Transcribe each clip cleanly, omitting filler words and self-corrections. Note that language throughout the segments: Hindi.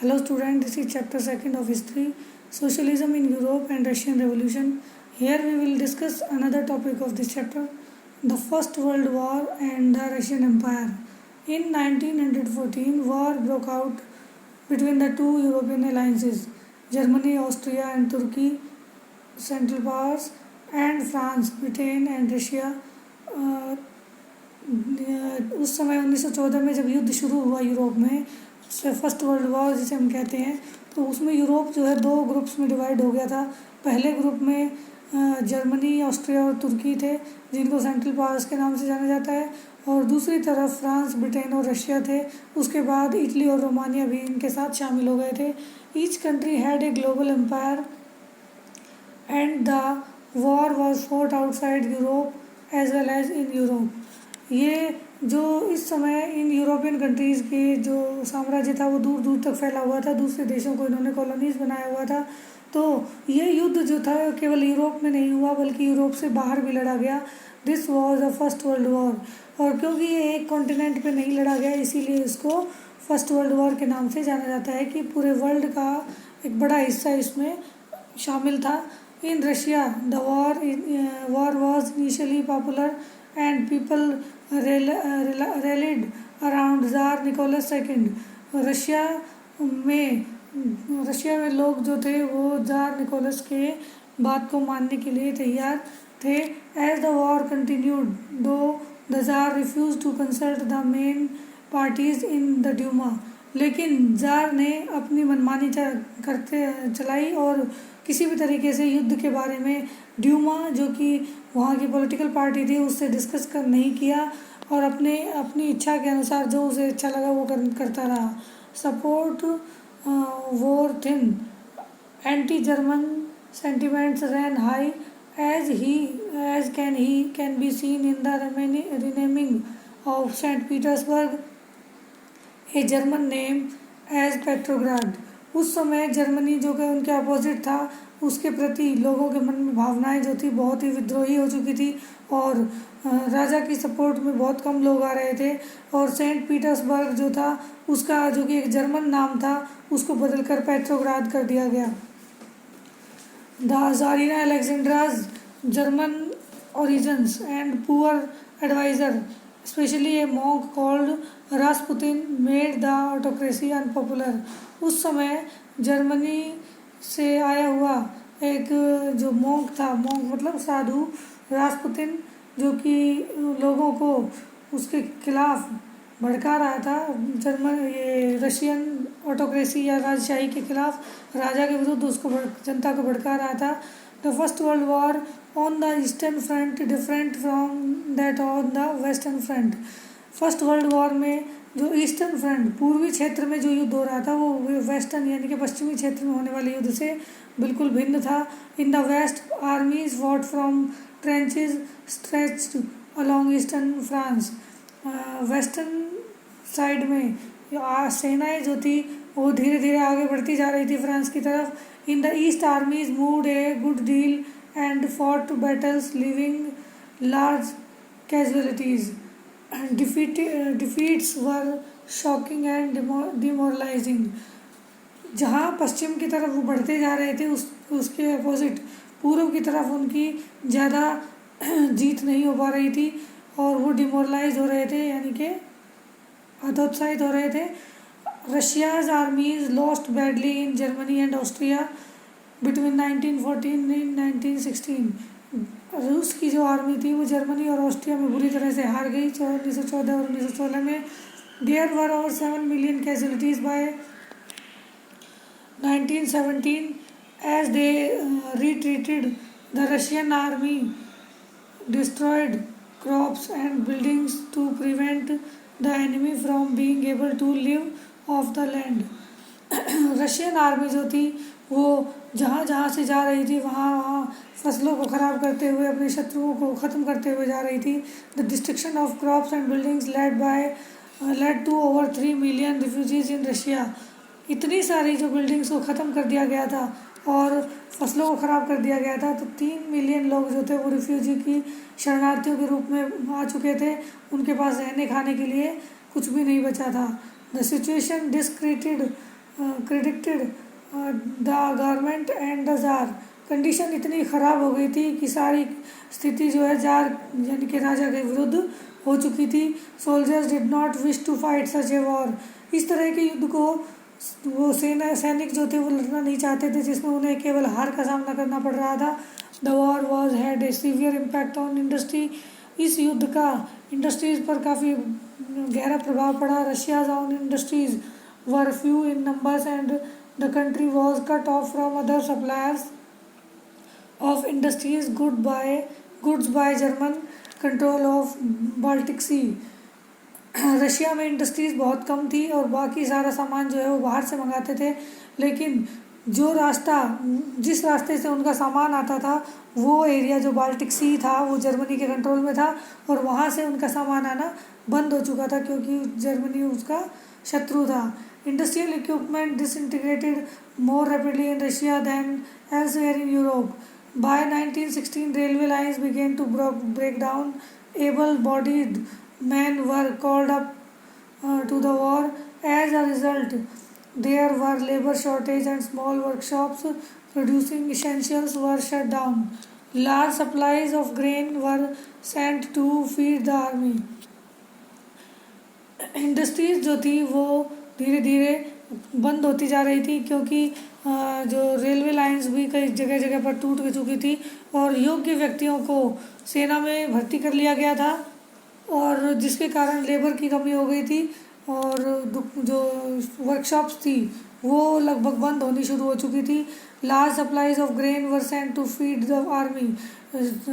Hello student, this is chapter 2nd of history, Socialism in Europe and Russian Revolution. Here we will discuss another topic of this chapter, the First World War and the Russian Empire. In 1914, war broke out between the two European alliances, Germany, Austria and Turkey, Central Powers, and France, Britain and Russia. उस समय 1914 में जब युद्ध शुरू हुआ यूरोप में, फर्स्ट वर्ल्ड वॉर जिसे हम कहते हैं, तो उसमें यूरोप जो है दो ग्रुप्स में डिवाइड हो गया था। पहले ग्रुप में जर्मनी, ऑस्ट्रिया और तुर्की थे, जिनको सेंट्रल पावर्स के नाम से जाना जाता है, और दूसरी तरफ फ्रांस, ब्रिटेन और रशिया थे। उसके बाद इटली और रोमानिया भी इनके साथ शामिल हो गए थे। Each country had a global empire and the war was fought outside Europe as well as in Europe. ये जो इस समय इन यूरोपियन कंट्रीज़ की जो साम्राज्य था वो दूर दूर तक फैला हुआ था, दूसरे देशों को इन्होंने कॉलोनीज़ बनाया हुआ था। तो ये युद्ध जो था केवल यूरोप में नहीं हुआ बल्कि यूरोप से बाहर भी लड़ा गया। This was the first world war. और क्योंकि ये एक कॉन्टिनेंट पे नहीं लड़ा गया, इसीलिए इसको फर्स्ट वर्ल्ड वॉर के नाम से जाना जाता है कि पूरे वर्ल्ड का एक बड़ा हिस्सा इसमें शामिल था। In Russia the war was initially popular and people rallied around Tsar Nicholas II। Russia में लोग जो थे वो जार निकोलस के बात को मानने के लिए तैयार थे। As the war continued though the tsar refuse to consult the main parties in the Duma. लेकिन जार ने अपनी मनमानी चलाई और किसी भी तरीके से युद्ध के बारे में ड्यूमा, जो कि वहाँ की पॉलिटिकल पार्टी थी, उससे डिस्कस नहीं किया और अपनी इच्छा के अनुसार जो उसे अच्छा लगा वो करता रहा। Support war thin, anti German sentiments ran high as can be seen in the renaming of Saint Petersburg a German name as Petrograd. उस समय जर्मनी जो कि उनके अपोजिट था, उसके प्रति लोगों के मन में भावनाएं जो थी बहुत ही विद्रोही हो चुकी थी और राजा की सपोर्ट में बहुत कम लोग आ रहे थे। और सेंट पीटर्सबर्ग जो था उसका, जो कि एक जर्मन नाम था, उसको बदलकर पेट्रोग्राद कर दिया गया। The Tsarina Alexandra's German origins and poor advisor, especially a monk called Rasputin, made the autocracy unpopular। उस समय जर्मनी से आया हुआ एक जो मोंक था, मोंक मतलब साधु, रासपुतिन, जो कि लोगों को उसके खिलाफ भड़का रहा था, ये रशियन ऑटोक्रेसी या राजशाही के खिलाफ, राजा के विरुद्ध उसको जनता को भड़का रहा था। The first world war on the eastern front different from that on the western front. First world war में जो ईस्टर्न फ्रंट, पूर्वी क्षेत्र में जो युद्ध हो रहा था, वो वेस्टर्न यानी कि पश्चिमी क्षेत्र में होने वाले युद्ध से बिल्कुल भिन्न था। In the west armies fought from trenches stretched along eastern France. Western side में सेनाएं जो थी वो धीरे धीरे आगे बढ़ती जा रही थी फ्रांस की तरफ। In the east आर्मीज moved a good deal and fought battles living large casualties. Defeats were shocking and demoralising. जहाँ पश्चिम की तरफ वो बढ़ते जा रहे थे, उसके अपोजिट पूर्व की तरफ उनकी ज़्यादा जीत नहीं हो पा रही थी और वो डिमोरलाइज हो रहे थे, यानी कि हतोत्साहित हो रहे थे। Russia's आर्मीज lost badly in Germany and Austria between 1914 and 1916। रूस की जो आर्मी थी वो जर्मनी और ऑस्ट्रिया में बुरी तरह से हार गई 1914 और 1916 में। There were over 7 million casualties by 1917 as they retreated। The Russian army destroyed crops and buildings to prevent the enemy from being able to live off the land। Russian army जो थी वो जहाँ से जा रही थी वहाँ फसलों को ख़राब करते हुए अपने शत्रुओं को ख़त्म करते हुए जा रही थी। The destruction of crops and buildings led to over 3 million refugees in Russia. इतनी सारी जो बिल्डिंग्स को ख़त्म कर दिया गया था और फसलों को ख़राब कर दिया गया था, तो 3 मिलियन लोग जो थे वो रिफ्यूजी की शरणार्थियों के रूप में आ चुके थे। उनके पास रहने खाने के लिए कुछ भी नहीं बचा था। The situation discredited credited the government and the jar. Condition इतनी ख़राब हो गई थी कि सारी स्थिति जो है जार यानी कि राजा के विरुद्ध हो चुकी थी। Soldiers did not wish to fight such a war. इस तरह के युद्ध को वो सैनिक जो थे वो लड़ना नहीं चाहते थे, जिसमें उन्हें केवल हार का सामना करना पड़ रहा था। The war was had a severe impact on industry. इस युद्ध का इंडस्ट्रीज़ पर काफ़ी गहरा प्रभाव पड़ा। Russia's own industries were few in numbers and the country was cut off from other suppliers of industries goods by German control of Baltic Sea. Russia में इंडस्ट्रीज़ बहुत कम थी और बाकी सारा सामान जो है वो बाहर से मंगाते थे, लेकिन जिस रास्ते से उनका सामान आता था वो एरिया जो बाल्टिक सी था वो जर्मनी के कंट्रोल में था और वहाँ से उनका सामान आना बंद हो चुका था क्योंकि जर्मनी उसका शत्रु था। Industrial equipment disintegrated more rapidly in Russia than elsewhere in Europe. By 1916 railway lines began to break down. Able-bodied men were called up to the war. As a result, there were labor shortage and small workshops producing essentials were shut down. Large supplies of grain were sent to feed the army. Industries जो थी वो धीरे धीरे बंद होती जा रही थी क्योंकि जो रेलवे लाइंस भी कई जगह जगह पर टूट चुकी थी और योग्य व्यक्तियों को सेना में भर्ती कर लिया गया था और जिसके कारण लेबर की कमी हो गई थी और जो वर्कशॉप्स थी वो लगभग बंद होनी शुरू हो चुकी थी। Large supplies of grain were sent to feed the army.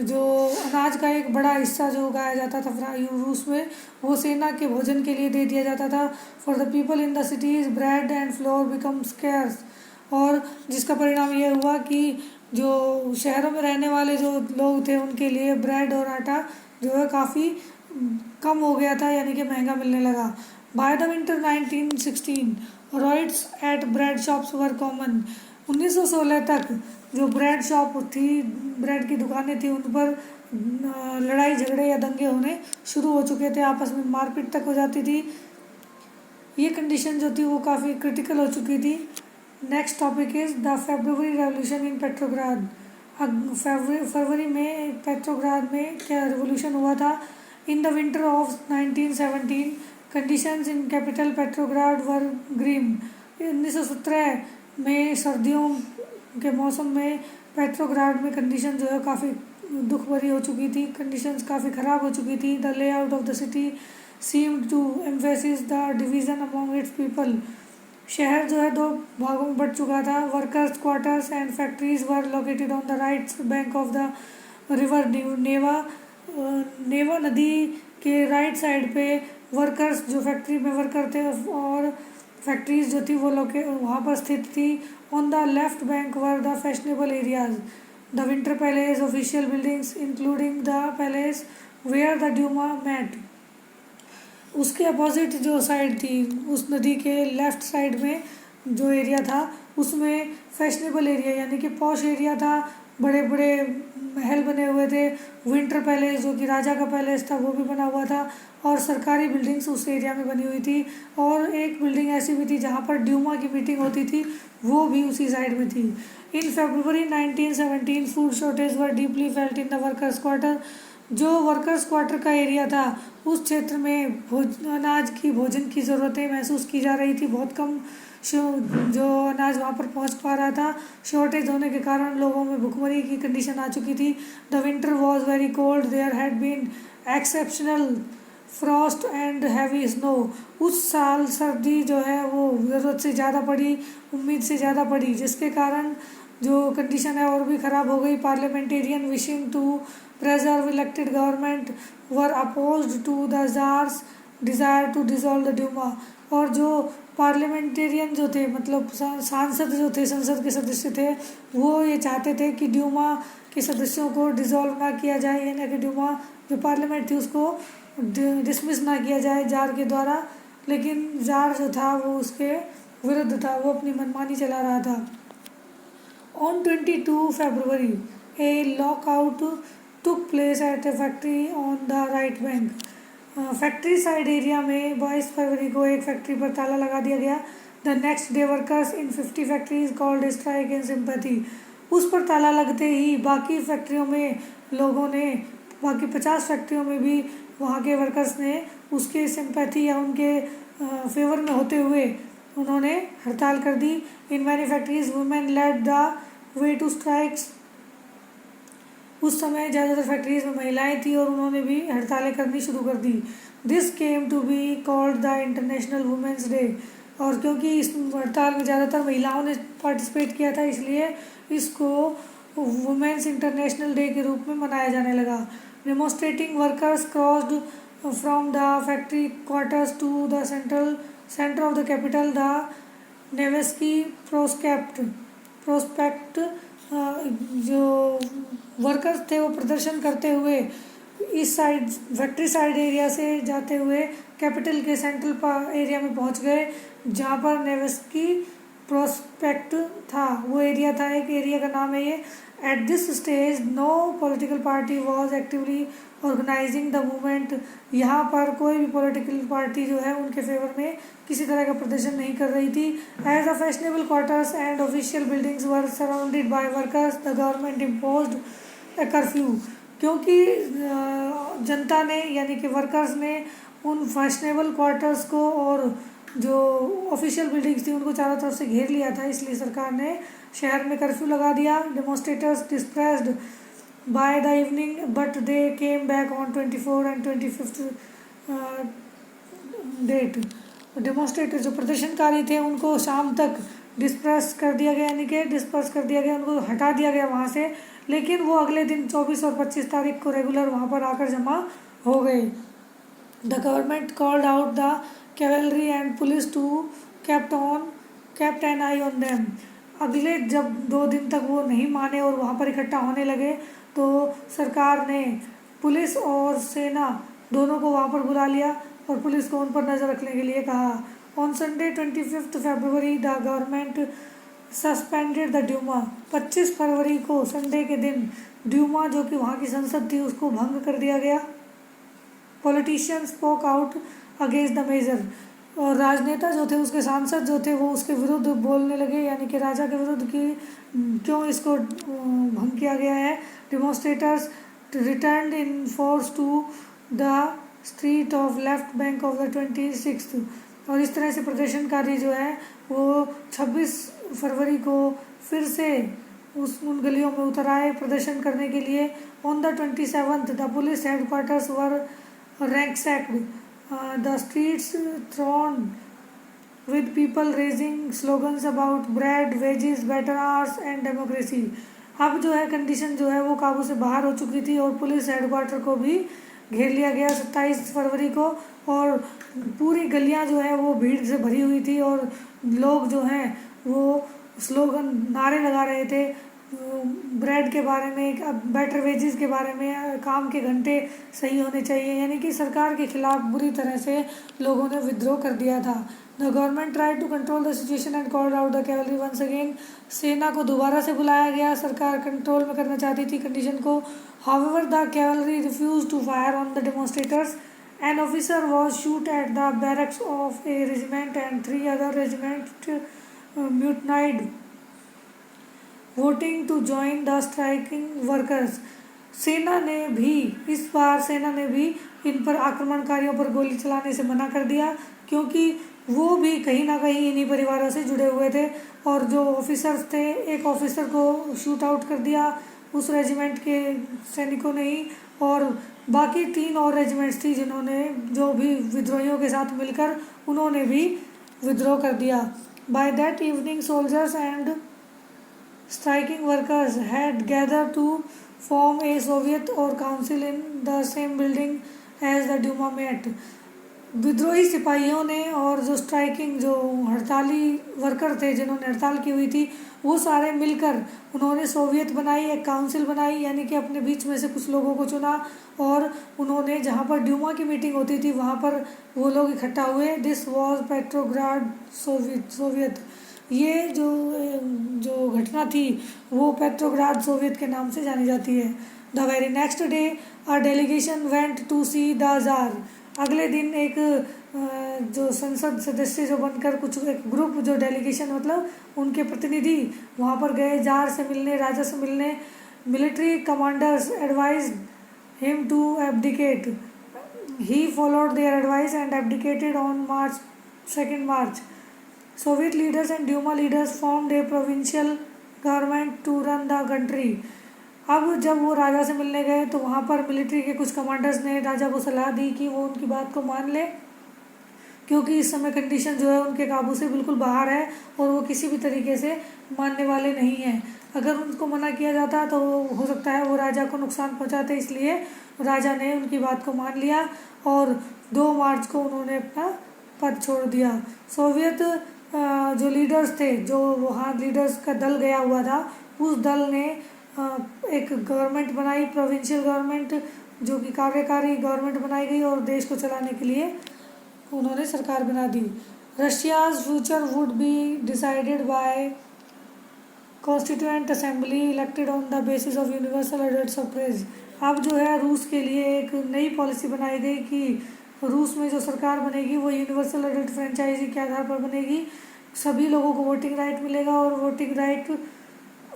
जो अनाज का एक बड़ा हिस्सा जो उगाया जाता था रूस में वो सेना के भोजन के लिए दे दिया जाता था। For the people in the cities bread and floor become scarce. और जिसका परिणाम ये हुआ कि जो शहरों में रहने वाले जो लोग थे उनके लिए ब्रेड और आटा जो है काफ़ी कम हो गया था, यानी कि महंगा मिलने लगा। By the winter 1916 riots at bread shops were common. 1916 तक जो ब्रेड शॉप थी, ब्रेड की दुकानें थी, उन पर लड़ाई झगड़े या दंगे होने शुरू हो चुके थे, आपस में मारपीट तक हो जाती थी। ये कंडीशन जो थी वो काफ़ी क्रिटिकल हो चुकी थी। Next topic is the February revolution in Petrograd. फरवरी में पेट्रोग्राद में क्या रेवोल्यूशन हुआ था। In the winter of 1917 conditions in capital Petrograd were grim. 1917 में सर्दियों के मौसम में पेट्रोग्राड में कंडीशन जो है काफ़ी दुख भरी हो चुकी थी, कंडीशंस काफ़ी ख़राब हो चुकी थी। The layout of the city seemed to emphasise the division among its people. शहर जो है दो भागों में बढ़ चुका था। Workers quarters and factories were located on the right bank of the river Neva. Neva नदी के राइट साइड पे वर्कर्स जो फैक्ट्री में वर्कर थे और फैक्ट्रीज जो थी वो वहाँ पर स्थित थी। On the left bank were the fashionable areas. The Winter Palace official buildings including the palace where the Duma met. उसके अपोजिट जो साइड थी उस नदी के लेफ़्ट साइड में जो एरिया था उसमें फैशनेबल एरिया यानी कि पॉश एरिया था, बड़े बड़े महल बने हुए थे। विंटर पैलेस जो कि राजा का पैलेस था वो भी बना हुआ था और सरकारी बिल्डिंग्स उस एरिया में बनी हुई थी और एक बिल्डिंग ऐसी भी थी जहाँ पर ड्यूमा की मीटिंग होती थी, वो भी उसी साइड में थी। इन फरवरी 1917 food shortage were deeply felt in the workers quarter. जो वर्कर्स क्वार्टर का एरिया था उस क्षेत्र में अनाज की भोजन की ज़रूरतें महसूस की जा रही थी। बहुत कम जो अनाज वहाँ पर पहुँच पा रहा था। शॉर्टेज होने के कारण लोगों में भुखमरी की कंडीशन आ चुकी थी। The winter was very cold. There had been exceptional frost and heavy snow. उस साल सर्दी जो है वो ज़रूरत से ज़्यादा पड़ी, उम्मीद से ज़्यादा पड़ी, जिसके कारण जो कंडीशन है और भी ख़राब हो गई। Parliamentarian wishing to preserve elected government were opposed to the czar's desire to dissolve the Duma। और जो पार्लियामेंटेरियन जो थे मतलब सांसद जो थे, संसद के सदस्य थे, वो ये चाहते थे कि ड्यूमा के सदस्यों को डिसॉल्व ना किया जाए, यानी कि ड्यूमा जो पार्लियामेंट थी उसको डिसमिस ना किया जाए जार के द्वारा, लेकिन जार जो था वो उसके विरुद्ध था, वो अपनी मनमानी चला रहा था। On 22 February A lockout took place at a factory on the right bank। Factory side area में 22 फरवरी को एक फैक्ट्री पर ताला लगा दिया गया। The next day workers in 50 factories called strike in sympathy. उस पर ताला लगते ही बाकी फैक्ट्रियों में लोगों ने, बाकी 50 फैक्ट्रियों में भी वहाँ के वर्कर्स ने उसके सिंपैथी या उनके फेवर में होते हुए उन्होंने हड़ताल कर दी। In many factories women led the way to strikes. उस समय ज़्यादातर फैक्ट्रीज में महिलाएं थी और उन्होंने भी हड़तालें करनी शुरू कर दी। This came to be called the international women's day. और क्योंकि इस हड़ताल में ज़्यादातर महिलाओं ने पार्टिसिपेट किया था, इसलिए इसको वुमेंस इंटरनेशनल डे के रूप में मनाया जाने लगा। Demonstrating workers crossed from the factory quarters to the centre of the capital the Nevsky Prospekt. जो वर्कर्स थे वो प्रदर्शन करते हुए इस साइड फैक्ट्री साइड एरिया से जाते हुए कैपिटल के सेंट्रल एरिया में पहुंच गए, जहां पर नेवेस्की प्रोस्पेक्ट था। वो एरिया था, एक एरिया का नाम है ये। At this stage no political party was actively organising the movement. यहाँ पर कोई भी पॉलिटिकल पार्टी जो है उनके फेवर में किसी तरह का प्रदर्शन नहीं कर रही थी। As the fashionable quarters and official buildings were surrounded by workers the government imposed a curfew. क्योंकि जनता ने यानी कि वर्कर्स ने उन फैशनेबल क्वार्टर्स को और जो ऑफिशियल बिल्डिंग्स थी उनको चारों तरफ से घेर लिया था, इसलिए सरकार ने शहर में कर्फ्यू लगा दिया। Demonstrators dispersed by the evening but they came back on 24 and 25 date. Demonstrator जो प्रदर्शनकारी थे उनको शाम तक डिस्पर्स कर दिया गया, उनको हटा दिया गया वहाँ से, लेकिन वो अगले दिन 24 और 25 तारीख को रेगुलर वहाँ पर आकर जमा हो गए। The government called out the cavalry and police to kept an eye on them। अगले जब 2 दिन तक वो नहीं माने और वहाँ पर इकट्ठा होने लगे तो सरकार ने पुलिस और सेना दोनों को वहाँ पर बुला लिया और पुलिस को उन पर नज़र रखने के लिए कहा। On Sunday 25 February the government suspended the Duma. 25 फरवरी को संडे के दिन ड्यूमा जो कि वहाँ की संसद थी उसको भंग कर दिया गया। Politician spoke out against the major. और राजनेता जो थे, उसके सांसद जो थे, वो उसके विरुद्ध बोलने लगे, यानी कि राजा के विरुद्ध कि क्यों इसको भंग किया गया है। Demonstrators returned in force to the street of left bank of the 26th। और इस तरह से प्रदर्शनकारी जो है वो 26 फरवरी को फिर से उन गलियों में उतर आए प्रदर्शन करने के लिए। On the 27th the police headquarters were ransacked, the streets thronged with people raising slogans about bread, wages, better hours and democracy। अब जो है कंडीशन जो है वो काबू से बाहर हो चुकी थी और पुलिस हेडक्वार्टर को भी घेर लिया गया 27 फरवरी को, और पूरी गलियां जो है वो भीड़ से भरी हुई थी और लोग जो हैं वो स्लोगन नारे लगा रहे थे ब्रेड के बारे में, बेटर वेजेस के बारे में, काम के घंटे सही होने चाहिए, यानी कि सरकार के खिलाफ बुरी तरह से लोगों ने विद्रोह कर दिया था। The government tried to control the situation and called out the cavalry once again. सेना को दोबारा से बुलाया गया, सरकार कंट्रोल में करना चाहती थी कंडीशन को। However the cavalry refuse to fire on the demonstrators. An officer was shoot at the barracks of a regiment and 3 other regiment mutinied voting to join the striking workers. इस बार सेना ने भी इन पर आक्रमणकारियों पर गोली चलाने से मना कर दिया, क्योंकि वो भी कहीं ना कहीं इन्हीं परिवारों से जुड़े हुए थे। और जो ऑफिसर्स थे, एक ऑफिसर को शूट आउट कर दिया उस रेजिमेंट के सैनिकों ने ही, और बाकी 3 और रेजिमेंट्स थी जिन्होंने जो भी विद्रोहियों के साथ मिलकर उन्होंने भी विद्रोह कर दिया। By that evening soldiers and striking workers had gathered to form a Soviet or council in the same building as the Duma met। विद्रोही सिपाहियों ने और जो स्ट्राइकिंग जो हड़ताली वर्कर थे जिन्होंने हड़ताल की हुई थी वो सारे मिलकर उन्होंने सोवियत बनाई, एक काउंसिल बनाई, यानी कि अपने बीच में से कुछ लोगों को चुना और उन्होंने जहाँ पर ड्यूमा की मीटिंग होती थी वहाँ पर वो लोग इकट्ठा हुए। This was Petrograd Soviet. ये जो घटना थी वो पेट्रोग्राद सोवियत के नाम से जानी जाती है। The very next day a delegation went to see the tsar. अगले दिन एक जो संसद सदस्य जो बनकर कुछ एक ग्रुप जो डेलीगेशन मतलब उनके प्रतिनिधि वहाँ पर गए जार से मिलने, राजा से मिलने। Military commanders advised him to abdicate, he followed their advice and abdicated on March 2 Soviet leaders and Duma leaders formed a provincial government to run the country। अब जब वो राजा से मिलने गए तो वहाँ पर मिलिट्री के कुछ कमांडर्स ने राजा को सलाह दी कि वो उनकी बात को मान ले, क्योंकि इस समय कंडीशन जो है उनके काबू से बिल्कुल बाहर है और वो किसी भी तरीके से मानने वाले नहीं हैं। अगर उनको मना किया जाता तो हो सकता है वो राजा को नुकसान पहुंचाते, इसलिए राजा ने उनकी बात को मान लिया और 2 मार्च को उन्होंने अपना पद छोड़ दिया। सोवियत जो लीडर्स थे, जो वहाँ लीडर्स का दल गया हुआ था, उस दल ने एक गवर्नमेंट बनाई, प्रोविंशियल गवर्नमेंट, जो कि कार्यकारी गवर्नमेंट बनाई गई और देश को चलाने के लिए उन्होंने सरकार बना दी। Russia's future would be decided by constituent assembly elected on the basis of universal adult suffrage. अब जो है रूस के लिए एक नई पॉलिसी बनाई गई कि रूस में जो सरकार बनेगी वो यूनिवर्सल एडल्ट फ्रेंचाइजी के आधार पर बनेगी। सभी लोगों को वोटिंग राइट मिलेगा और वोटिंग राइट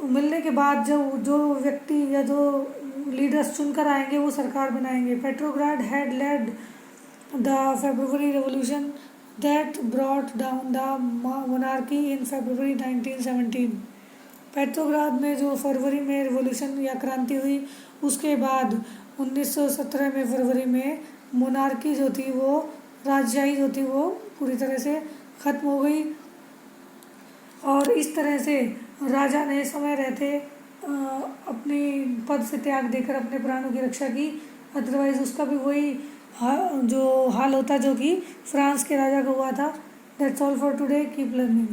मिलने के बाद जो व्यक्ति या जो लीडर्स चुनकर आएंगे वो सरकार बनाएंगे। Petrograd had led the February revolution that brought down the monarchy in February 1917। Petrograd में जो फरवरी में रिवॉल्यूशन या क्रांति हुई, उसके बाद 1917 में फरवरी में मोनार्की जो थी वो राजशाही जो थी वो पूरी तरह से ख़त्म हो गई। और इस तरह से राजा ने समय रहते अपनी पद से त्याग देकर अपने प्राणों की रक्षा की, अदरवाइज़ उसका भी वही जो हाल होता जो कि फ्रांस के राजा का हुआ था। That's all for today, keep learning.